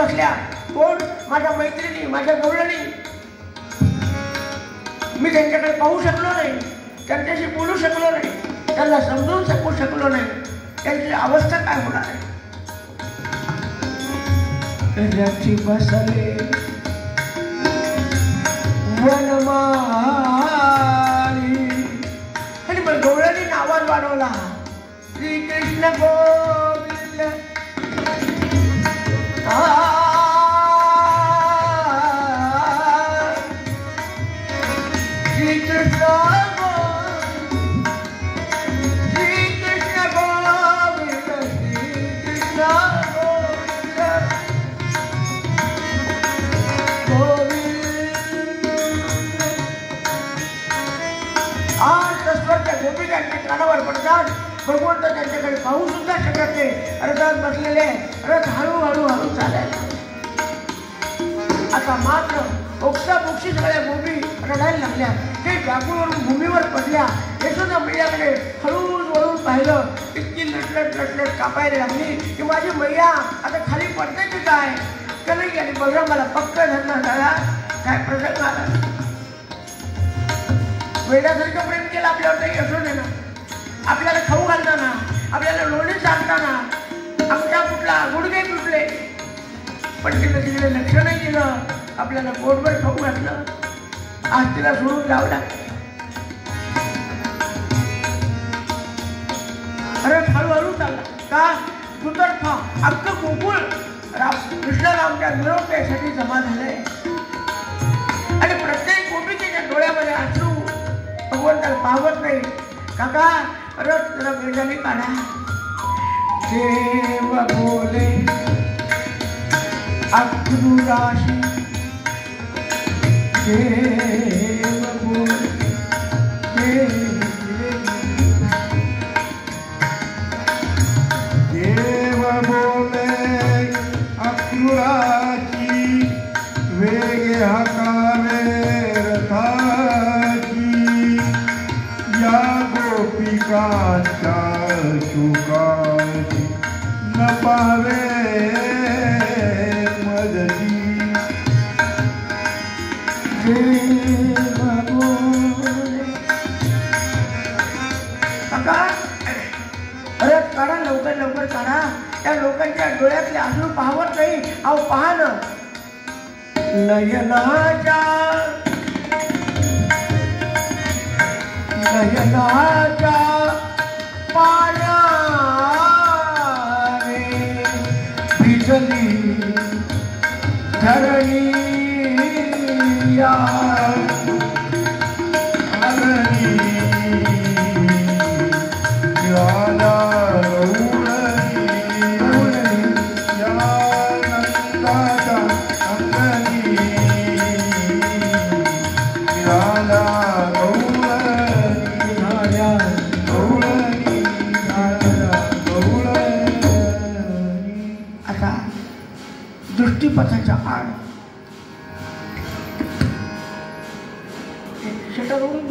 बसल्या. कोण? माझ्या मैत्रिणी, माझ्या गवळणी. मी त्यांच्याकडे पाहू शकलो नाही, त्यांच्याशी बोलू शकलो नाही, त्यांना समजून सांगू शकलो नाही. त्यांची अवस्था काय होणार आहे? त्याची बसले वनमाली आणि मग गवळणी आवाज वाढवला, श्रीकृष्ण गोविंद श्रीकृष्ण श्रीकृष्ण गोविंद श्रीकृष्ण गोपिकांच्या कानावर पडतात. भगवंत त्यांच्याकडे पाहू सुद्धा शकत नाही. रथात बसलेले रथ हळूहळू हळू चालायला. आता मात्र ओक्साबोक्षी सगळ्या गोपी रडायला लागल्या. ते व्याकुळवरून भूमीवर पडल्या. यशोदा मैयाकडे हळूच वळून पाहिलं. इतकी लटलट लटलट कापायला लागली की माझी मैया आता खाली पडते की काय? कधी आणि बघा मला पक्क धरणार झाला. काय प्रसंग आला? वेड्यासारखं प्रेम केलं आपल्यावर काही असू दे ना. आपल्याला खाऊ घालताना, आपल्याला लोणी चालताना आमच्या कुठला गुडघे तुटले, पण तिला तिकडे लक्ष नाही दिलं. आपल्याला पोटभर खाऊ घातलं. आज तिला सोडून जावं लागतं. अरे हळूहळू चालला का? दुतर्फा अख्खं गोकुळ कृष्णरामच्या निरोपासाठी जमा झालंय आणि प्रत्येक गोपिकेच्या डोळ्यामध्ये अश्रू भगवंताला पाहत नाही. काका रथ जरा वेगाने काढा. देव बोले अक्रूराशी देव बोले देव बोले अक्रूराची वेग हकावे रथाची या गोपिकांच्या शोकाची न पावे मदती. काका रथ काढा, लवकर लवकर काढा. त्या लोकांच्या डोळ्यातले अश्रू पाहत नाही. अहो पहा ना, नयनाच्या पाण्याने भिजली धरणी या दृष्टीपथाच्या आड शटर ओढून